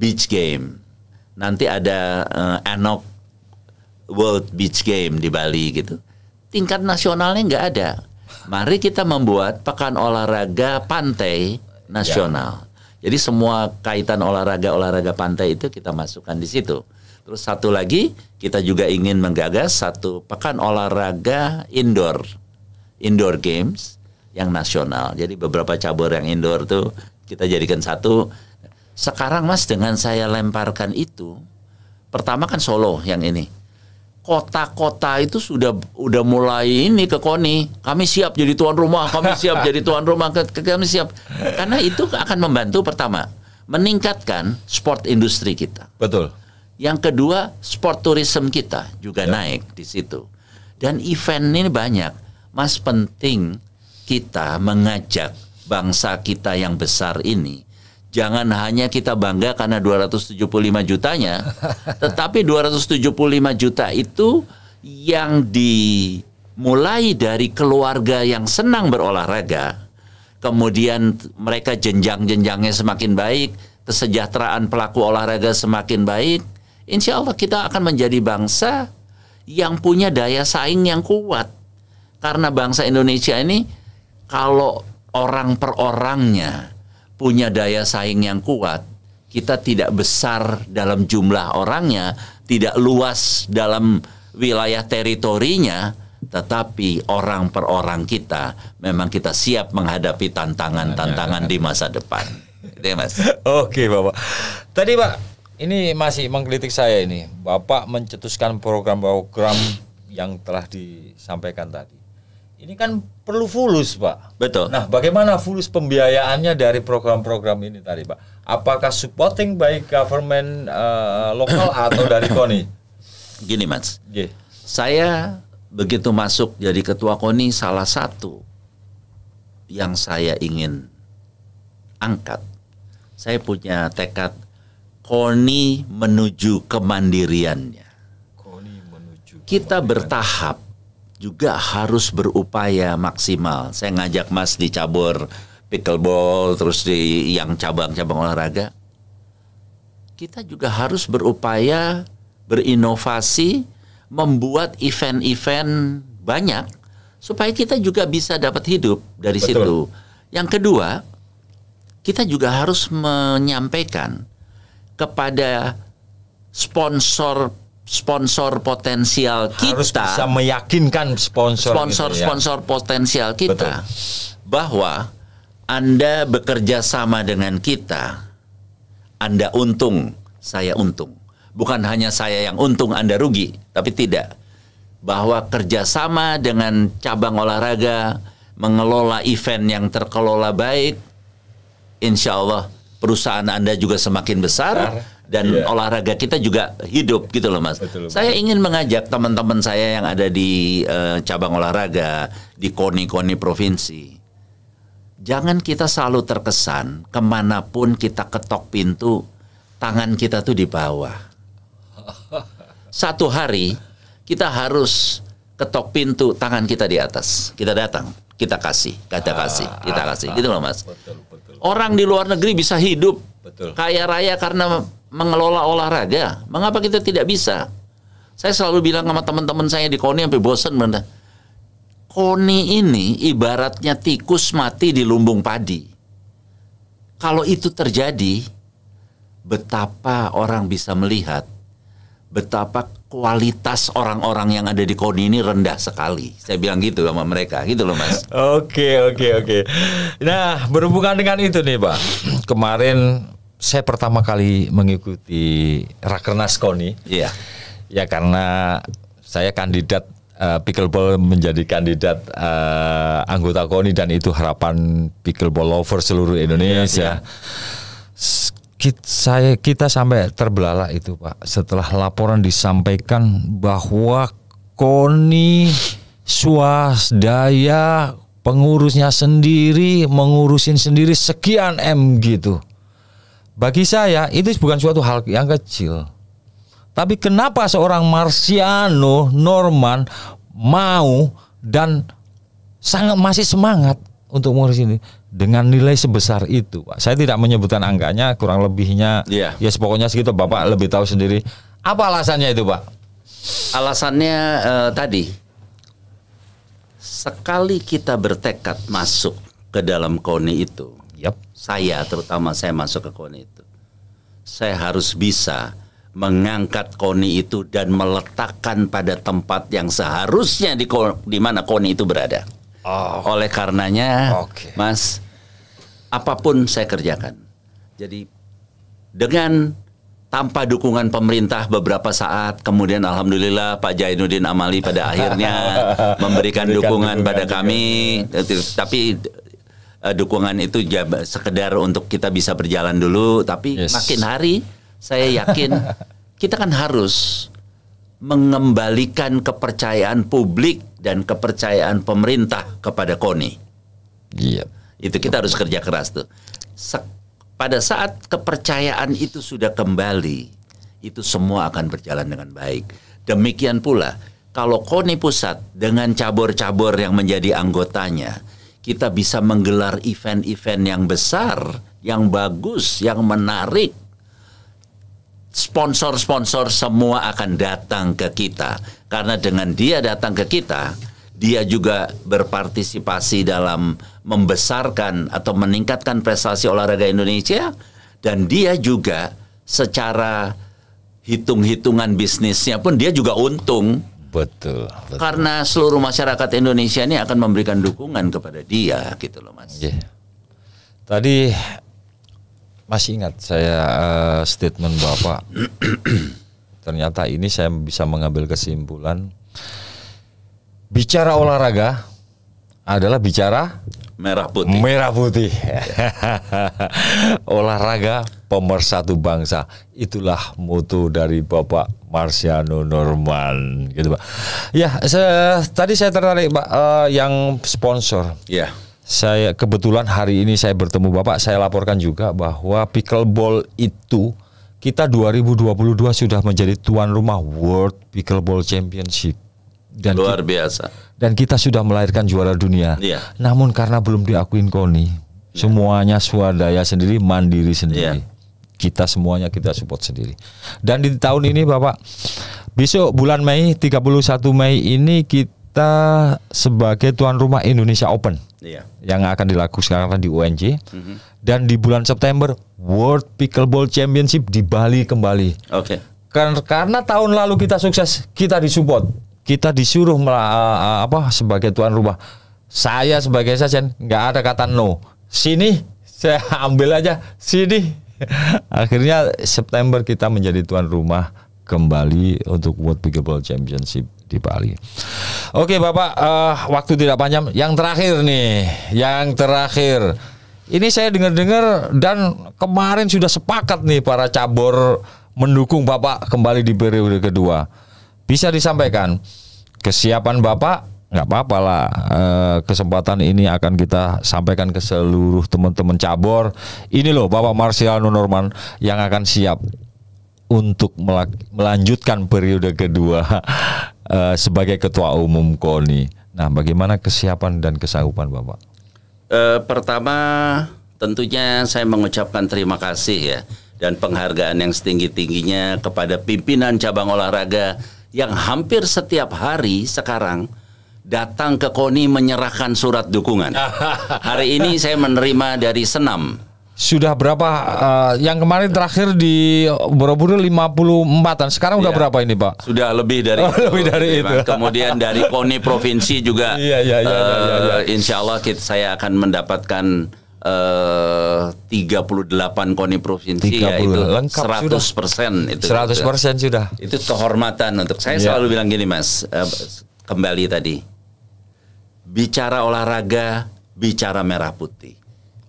Beach Game. Nanti ada ANOC World Beach Game di Bali gitu. Tingkat nasionalnya nggak ada. Mari kita membuat Pekan Olahraga Pantai Nasional. Jadi semua kaitan olahraga pantai itu kita masukkan di situ. Terus satu lagi kita juga ingin menggagas satu Pekan Olahraga Indoor Games yang nasional. Jadi beberapa cabur yang indoor tuh kita jadikan satu. Sekarang Mas dengan saya lemparkan itu, pertama kan Solo yang ini. Kota-kota itu udah mulai ini ke KONI. Kami siap jadi tuan rumah, kami siap jadi tuan rumah, kami siap. Karena itu akan membantu pertama meningkatkan sport industri kita. Betul. Yang kedua, sport tourism kita juga naik di situ. Dan event ini banyak. Mas penting kita mengajak bangsa kita yang besar ini. Jangan hanya kita bangga karena 275 jutanya, tetapi 275 juta itu yang dimulai dari keluarga yang senang berolahraga, kemudian mereka jenjang-jenjangnya semakin baik, kesejahteraan pelaku olahraga semakin baik, insya Allah kita akan menjadi bangsa yang punya daya saing yang kuat. Karena bangsa Indonesia ini kalau orang per orangnya punya daya saing yang kuat, kita tidak besar dalam jumlah orangnya, tidak luas dalam wilayah teritorinya, tetapi orang per orang kita memang kita siap menghadapi tantangan-tantangan di masa depan. Gitu ya, Mas. Oke, Bapak. Tadi Pak, ini masih mengkritik saya ini. Bapak mencetuskan program-program yang telah disampaikan tadi. Ini kan perlu fulus, Pak. Betul. Nah, bagaimana fulus pembiayaannya dari program-program ini tadi, Pak? Apakah supporting by government lokal atau dari KONI? Gini, Mas. Saya begitu masuk jadi ketua KONI, salah satu yang saya ingin angkat, saya punya tekad KONI menuju kemandiriannya. Kita bertahap juga harus berupaya maksimal. Saya ngajak Mas di cabur pickleball, terus di yang cabang-cabang olahraga. Kita juga harus berupaya berinovasi, membuat event-event banyak supaya kita juga bisa dapat hidup dari Betul. situ. Yang kedua, kita juga harus menyampaikan kepada sponsor potensial Harus kita, bisa meyakinkan sponsor potensial kita bahwa Anda bekerja sama dengan kita, Anda untung, saya untung. Bukan hanya saya yang untung, Anda rugi, tapi tidak. Bahwa kerjasama dengan cabang olahraga, mengelola event yang terkelola baik, insya Allah perusahaan Anda juga semakin besar dan olahraga kita juga hidup gitu loh Mas. Betul. Saya ingin mengajak teman-teman saya yang ada di cabang olahraga, di KONI provinsi. Jangan kita selalu terkesan kemanapun kita ketok pintu, tangan kita tuh di bawah. Satu hari kita harus ketok pintu, tangan kita di atas. Kita datang, kita kasih, kita kasih, gitu loh Mas. Betul. Orang di luar negeri bisa hidup kaya raya karena mengelola olahraga. Mengapa kita tidak bisa? Saya selalu bilang sama teman-teman saya di KONI sampai bosan bener. KONI ini ibaratnya tikus mati di lumbung padi. Kalau itu terjadi, betapa orang bisa melihat betapa kualitas orang-orang yang ada di KONI ini rendah sekali. Saya bilang gitu sama mereka, gitu loh Mas. Oke. Nah, berhubungan dengan itu nih Pak. Kemarin saya pertama kali mengikuti Rakernas KONI. Iya. Ya karena saya kandidat pickleball, menjadi kandidat anggota KONI, dan itu harapan pickleball lover seluruh Indonesia. Kita sampai terbelalak itu Pak, setelah laporan disampaikan bahwa KONI swadaya, pengurusnya sendiri, mengurusin sendiri sekian M gitu. Bagi saya itu bukan suatu hal yang kecil. Tapi kenapa seorang Marciano Norman mau dan masih semangat untuk mengurus ini dengan nilai sebesar itu, Pak? Saya tidak menyebutkan angkanya, kurang lebihnya ya pokoknya segitu. Bapak lebih tahu sendiri. Apa alasannya itu, Pak? Alasannya tadi, sekali kita bertekad masuk ke dalam KONI itu, saya masuk ke KONI itu, saya harus bisa mengangkat KONI itu dan meletakkan pada tempat yang seharusnya di mana KONI itu berada. Oleh karenanya, Mas, apapun saya kerjakan. Jadi dengan tanpa dukungan pemerintah beberapa saat, kemudian alhamdulillah Pak Jainuddin Amali pada akhirnya memberikan dukungan pada kami. Tapi dukungan itu sekedar untuk kita bisa berjalan dulu. Tapi makin hari saya yakin kita kan harus mengembalikan kepercayaan publik dan kepercayaan pemerintah kepada KONI. Iya. Itu kita harus kerja keras tuh. Pada saat kepercayaan itu sudah kembali, itu semua akan berjalan dengan baik. Demikian pula kalau KONI Pusat dengan cabur-cabur yang menjadi anggotanya, kita bisa menggelar event-event yang besar, yang bagus, yang menarik. Sponsor-sponsor semua akan datang ke kita. Karena dengan dia datang ke kita, dia juga berpartisipasi dalam membesarkan atau meningkatkan prestasi olahraga Indonesia. Dan dia juga secara hitung-hitungan bisnisnya pun dia juga untung. Betul. Karena seluruh masyarakat Indonesia ini akan memberikan dukungan kepada dia, gitu loh Mas. Tadi masih ingat saya statement Bapak. Ternyata ini saya bisa mengambil kesimpulan, bicara olahraga adalah bicara merah putih. Merah putih. Olahraga pemersatu bangsa. Itulah moto dari Bapak Marciano Norman, gitu Pak. Ya, tadi saya tertarik Pak, yang sponsor. Ya. Saya kebetulan hari ini saya bertemu Bapak, saya laporkan juga bahwa pickleball itu kita 2022 sudah menjadi tuan rumah World Pickleball Championship. Dan luar biasa. Dan kita sudah melahirkan juara dunia. Namun karena belum diakuin KONI, semuanya swadaya sendiri, mandiri sendiri. Kita semuanya kita support sendiri. Dan di tahun ini Bapak, besok bulan Mei, 31 Mei ini kita sebagai tuan rumah Indonesia Open. Iya. Yang akan dilakukan di UNJ. Dan di bulan September World Pickleball Championship di Bali kembali. Oke. Karena tahun lalu kita sukses, kita disupport, kita disuruh sebagai tuan rumah. Saya sebagai sajen nggak ada kata no. Sini saya ambil aja, sini. Akhirnya September kita menjadi tuan rumah kembali untuk World Pickleball Championship di Bali. Oke Bapak, waktu tidak panjang. Yang terakhir. Ini saya dengar-dengar dan kemarin sudah sepakat nih para cabur mendukung Bapak kembali di periode kedua. Bisa disampaikan kesiapan Bapak? Nggak apa-apa lah. Kesempatan ini akan kita sampaikan ke seluruh teman-teman cabur. Ini loh Bapak Marciano Norman yang akan siap untuk melanjutkan periode kedua sebagai ketua umum KONI. Nah, bagaimana kesiapan dan kesanggupan Bapak? Pertama tentunya saya mengucapkan terima kasih ya dan penghargaan yang setinggi-tingginya kepada pimpinan cabang olahraga yang hampir setiap hari sekarang datang ke KONI menyerahkan surat dukungan. Hari ini saya menerima dari Senam. Sudah berapa yang kemarin terakhir di Borobudur 54-an. Sekarang udah berapa ini, Pak? Sudah lebih dari itu. Lebih dari itu. Kemudian dari KONI provinsi juga. Insya Allah saya akan mendapatkan 38 KONI provinsi, yaitu 100% itu. 100% sudah. Itu kehormatan untuk saya. Selalu bilang gini, Mas. Kembali tadi. Bicara olahraga, bicara merah putih.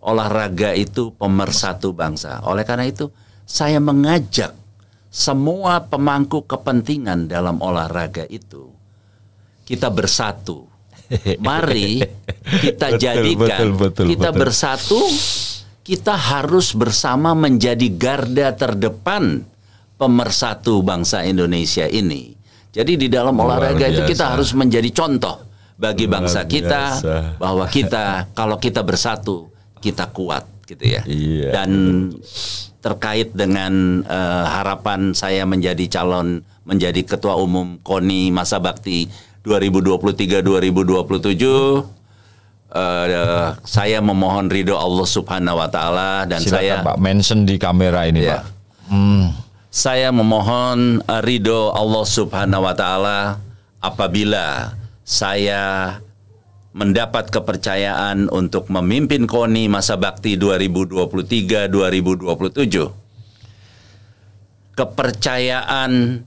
Olahraga itu pemersatu bangsa. Oleh karena itu, saya mengajak semua pemangku kepentingan dalam olahraga itu, kita bersatu. Mari kita jadikan, kita bersatu, kita harus bersama menjadi garda terdepan pemersatu bangsa Indonesia ini. Jadi di dalam olahraga itu kita harus menjadi contoh bagi bangsa kita, bahwa kita, kalau kita bersatu, kita kuat gitu ya. Dan terkait dengan harapan saya menjadi ketua umum KONI masa bakti 2023-2027, saya memohon ridho Allah Subhanahu wa taala dan silakan, saya Pak mention di kamera ini, Pak. Saya memohon ridho Allah Subhanahu wa taala apabila saya mendapat kepercayaan untuk memimpin KONI masa bakti 2023-2027. Kepercayaan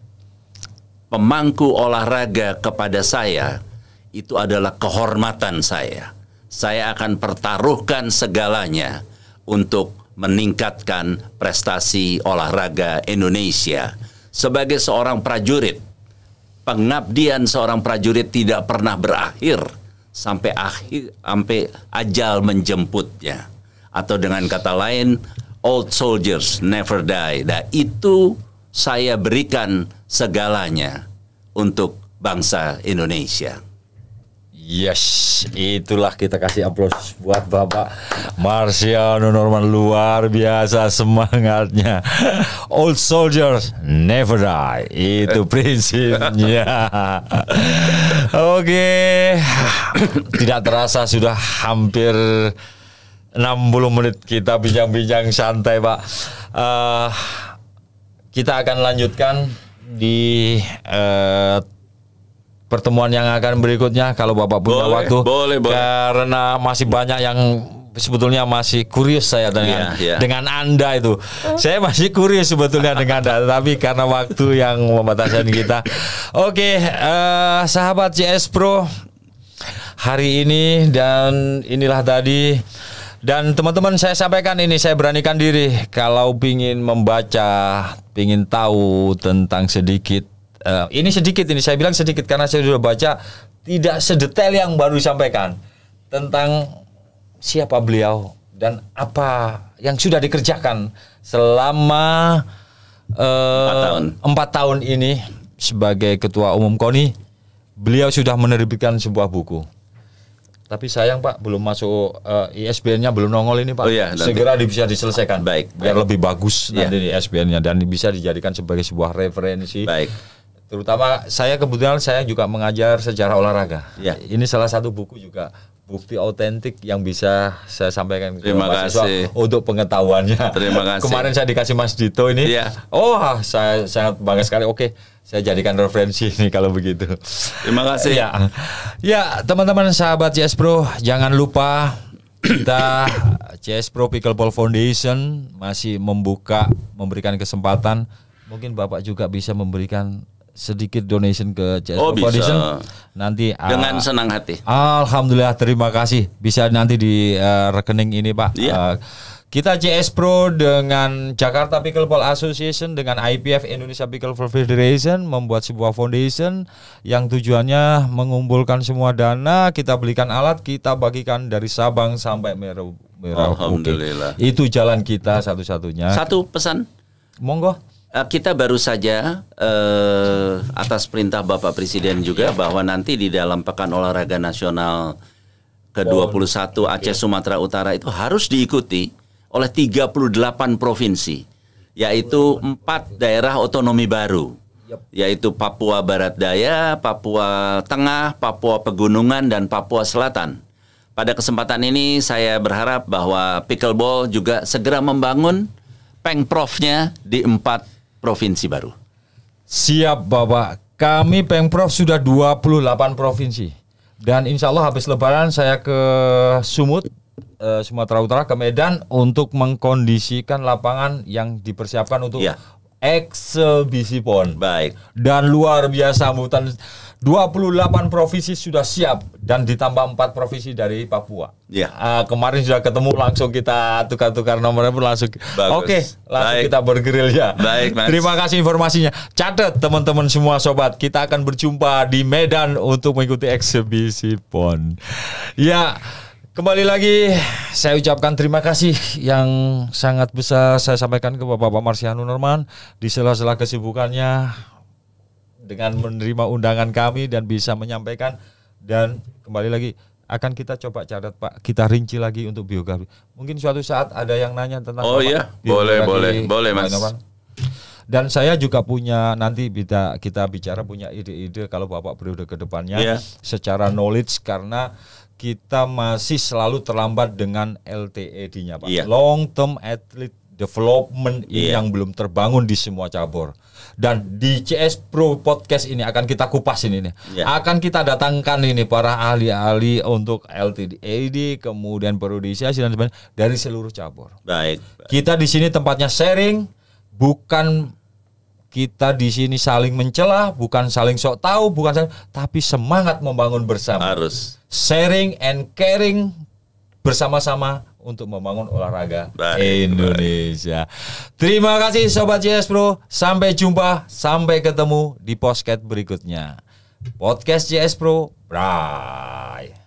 pemangku olahraga kepada saya itu adalah kehormatan saya. Saya akan pertaruhkan segalanya untuk meningkatkan prestasi olahraga Indonesia. Sebagai seorang prajurit, pengabdian seorang prajurit tidak pernah berakhir sampai ajal menjemputnya, atau dengan kata lain, old soldiers never die. Nah, itu saya berikan segalanya untuk bangsa Indonesia. Yes, itulah kita kasih aplaus buat Bapak Marciano Norman, luar biasa semangatnya. Old soldiers never die, itu prinsipnya. Oke, tidak terasa sudah hampir 60 menit kita bincang-bincang santai, Pak. Kita akan lanjutkan di pertemuan yang akan berikutnya kalau Bapak punya waktu. Boleh. Karena masih banyak yang sebetulnya masih kurius saya dengan Anda itu. Saya masih kurius sebetulnya dengan Anda, tapi karena waktu yang membatasi kita. Oke, sahabat CS Pro, hari ini dan inilah tadi. Dan teman-teman, saya sampaikan ini, saya beranikan diri kalau ingin membaca, ingin tahu tentang sedikit. Ini sedikit, ini saya bilang sedikit karena saya sudah baca, tidak sedetail yang baru disampaikan tentang siapa beliau dan apa yang sudah dikerjakan selama 4 tahun ini sebagai ketua umum KONI. Beliau sudah menerbitkan sebuah buku. Tapi sayang Pak, belum masuk ISBN-nya, belum nongol ini Pak. Segera bisa diselesaikan. Biar lebih bagus nanti ISBN-nya dan bisa dijadikan sebagai sebuah referensi. Terutama saya kebetulan saya juga mengajar sejarah olahraga. Ya. Ini salah satu buku juga bukti otentik yang bisa saya sampaikan ke Terima mahasiswa kasih. untuk pengetahuannya. Terima kasih. Kemarin saya dikasih Mas Dito ini. Ya. Oh, saya sangat bangga sekali. Oke, saya jadikan referensi ini kalau begitu. Terima kasih. Ya, teman-teman sahabat CS Pro, jangan lupa kita CS Pro Pickleball Foundation masih memberikan kesempatan. Mungkin Bapak juga bisa memberikan sedikit donation ke CS Pro bisa. Foundation. Nanti Dengan senang hati. Alhamdulillah, terima kasih. Bisa nanti di rekening ini, Pak. Iya. Kita CS Pro dengan Jakarta Pickleball Association dengan IPF Indonesia Pickleball Federation membuat sebuah foundation yang tujuannya mengumpulkan semua dana, kita belikan alat, kita bagikan dari Sabang sampai Merauke. Alhamdulillah. Itu jalan kita satu-satunya. Satu pesan. Monggo. Kita baru saja atas perintah Bapak Presiden juga bahwa nanti di dalam Pekan Olahraga Nasional ke-21 Aceh Sumatera Utara itu harus diikuti oleh 38 provinsi, yaitu 4 daerah otonomi baru, yaitu Papua Barat Daya, Papua Tengah, Papua Pegunungan, dan Papua Selatan. Pada kesempatan ini saya berharap bahwa pickleball juga segera membangun pengprofnya di 4 provinsi baru. Siap Bapak, kami Pengprov sudah 28 provinsi. Dan insya Allah habis lebaran saya ke Sumut, Sumatera Utara, ke Medan untuk mengkondisikan lapangan yang dipersiapkan untuk eksebisi PON. Baik. Dan luar biasa sambutan, 28 provinsi sudah siap dan ditambah 4 provinsi dari Papua. Ya. Kemarin sudah ketemu, langsung kita tukar-tukar nomornya pun langsung. Bagus. Oke, langsung Baik. kita bergerilya. Baik, Mas. Terima kasih informasinya. Catat teman-teman semua sobat, kita akan berjumpa di Medan untuk mengikuti eksebisi PON. Ya. Kembali lagi saya ucapkan terima kasih yang sangat besar saya sampaikan ke Bapak Marsiano Norman di sela-sela kesibukannya dengan menerima undangan kami dan bisa menyampaikan. Dan kembali lagi akan kita coba catat Pak, kita rinci lagi untuk biografi. Mungkin suatu saat ada yang nanya tentang iya, boleh Mas. Dan saya juga punya, nanti kita bicara punya ide-ide kalau Bapak periode ke depannya secara knowledge, karena kita masih selalu terlambat dengan LTED-nya Pak. Long Term Athlete Development ini yang belum terbangun di semua cabur. Dan di CS Pro Podcast ini akan kita kupas ini. Akan kita datangkan ini para ahli-ahli untuk LTED, kemudian periodisasi dan sebagainya dari seluruh cabur. Baik. Kita di sini tempatnya sharing, bukan kita di sini saling mencela, bukan saling sok tahu, tapi semangat membangun bersama. Harus Sharing and caring bersama-sama untuk membangun olahraga Indonesia. Terima kasih Sobat CS Pro. Sampai jumpa, sampai ketemu di podcast berikutnya. Podcast CS Pro, bye.